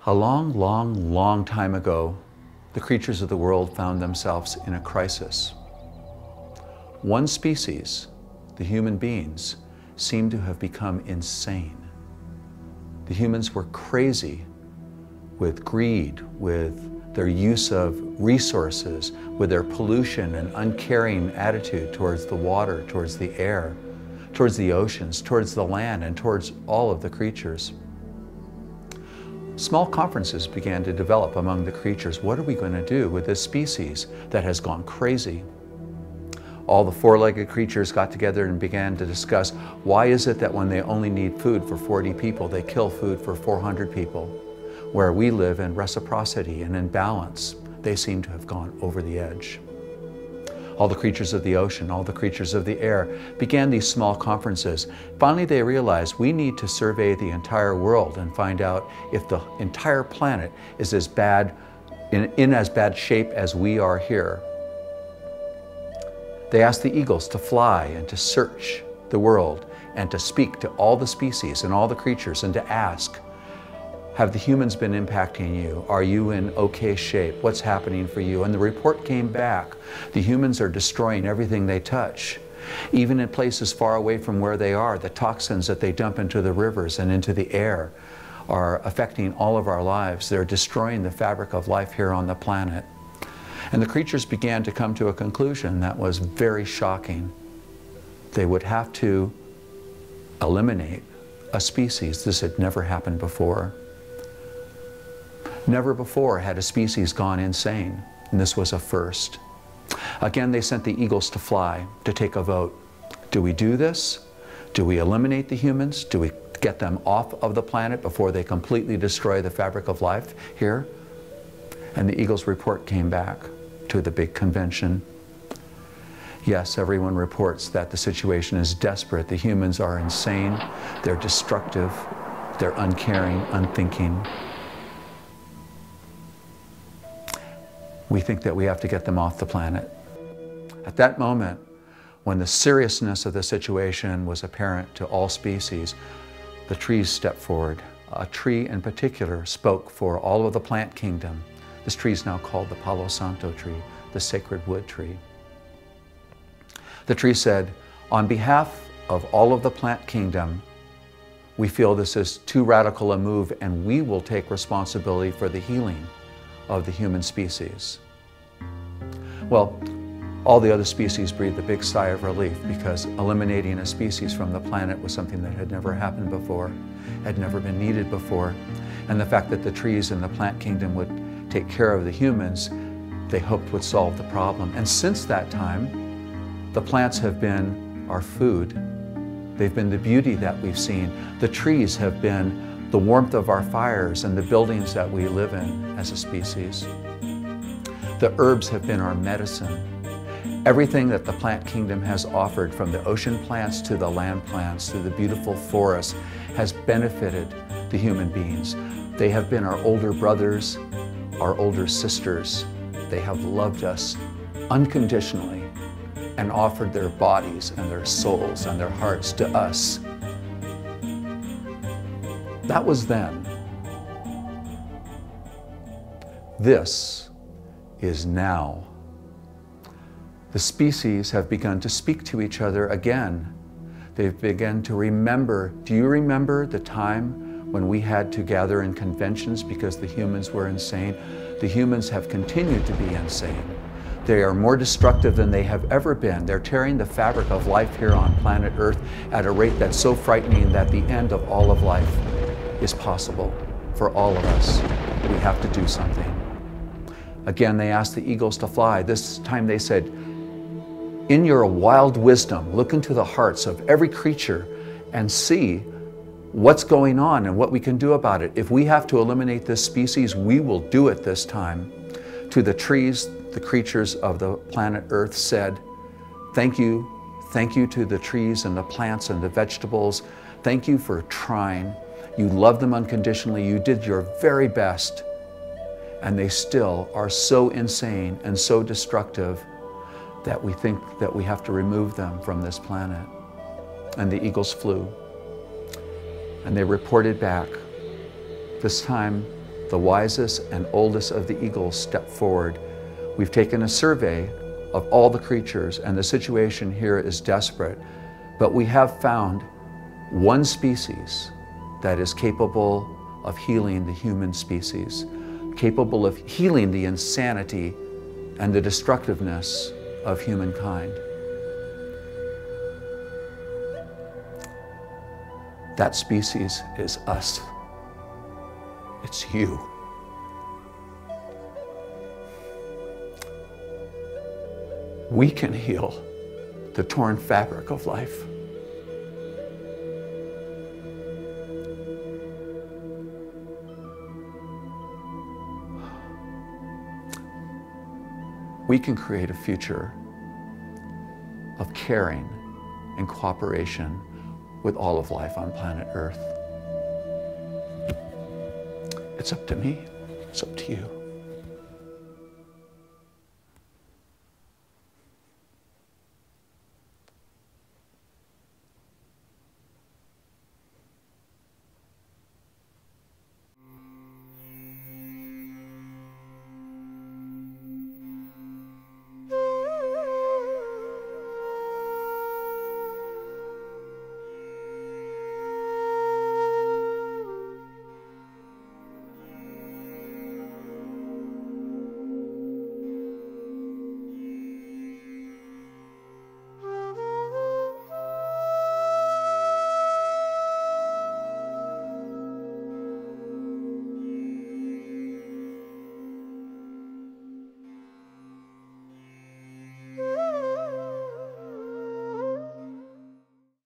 A long, long, long time ago, the creatures of the world found themselves in a crisis. One species, the human beings, seemed to have become insane. The humans were crazy with greed, with their use of resources, with their pollution and uncaring attitude towards the water, towards the air, towards the oceans, towards the land, and towards all of the creatures. Small conferences began to develop among the creatures. What are we going to do with this species that has gone crazy? All the four-legged creatures got together and began to discuss, why is it that when they only need food for 40 people, they kill food for 400 people? Where we live in reciprocity and in balance, they seem to have gone over the edge. All the creatures of the ocean, all the creatures of the air began these small conferences. Finally, they realized we need to survey the entire world and find out if the entire planet is as bad, in as bad shape as we are here. They asked the eagles to fly and to search the world and to speak to all the species and all the creatures and to ask, have the humans been impacting you? Are you in okay shape? What's happening for you? And the report came back. The humans are destroying everything they touch. Even in places far away from where they are, the toxins that they dump into the rivers and into the air are affecting all of our lives. They're destroying the fabric of life here on the planet. And the creatures began to come to a conclusion that was very shocking. They would have to eliminate a species. This had never happened before. Never before had a species gone insane, and this was a first. Again, they sent the eagles to fly, to take a vote. Do we do this? Do we eliminate the humans? Do we get them off of the planet before they completely destroy the fabric of life here? And the eagles' report came back to the big convention. Yes, everyone reports that the situation is desperate. The humans are insane, they're destructive, they're uncaring, unthinking. We think that we have to get them off the planet. At that moment, when the seriousness of the situation was apparent to all species, the trees stepped forward. A tree in particular spoke for all of the plant kingdom. This tree is now called the Palo Santo tree, the sacred wood tree. The tree said, on behalf of all of the plant kingdom, we feel this is too radical a move, and we will take responsibility for the healing of the human species. Well, all the other species breathed a big sigh of relief, because eliminating a species from the planet was something that had never happened before, had never been needed before. And the fact that the trees in the plant kingdom would take care of the humans, they hoped would solve the problem. And since that time, the plants have been our food. They've been the beauty that we've seen. The trees have been the warmth of our fires and the buildings that we live in as a species. The herbs have been our medicine. Everything that the plant kingdom has offered, from the ocean plants to the land plants to the beautiful forests, has benefited the human beings. They have been our older brothers, our older sisters. They have loved us unconditionally and offered their bodies and their souls and their hearts to us. That was then. This is now. The species have begun to speak to each other again. They've begun to remember. Do you remember the time when we had to gather in conventions because the humans were insane? The humans have continued to be insane. They are more destructive than they have ever been. They're tearing the fabric of life here on planet Earth at a rate that's so frightening that the end of all of life is possible for all of us. We have to do something. Again, they asked the eagles to fly. This time they said, in your wild wisdom, look into the hearts of every creature and see what's going on and what we can do about it. If we have to eliminate this species, we will do it this time. To the trees, the creatures of the planet Earth said, thank you to the trees and the plants and the vegetables. Thank you for trying. You loved them unconditionally. You did your very best. And they still are so insane and so destructive that we think that we have to remove them from this planet. And the eagles flew. And they reported back. This time, the wisest and oldest of the eagles stepped forward. We've taken a survey of all the creatures, and the situation here is desperate, but we have found one species that is capable of healing the human species, capable of healing the insanity and the destructiveness of humankind. That species is us. It's you. We can heal the torn fabric of life. We can create a future of caring and cooperation with all of life on planet Earth. It's up to me. It's up to you.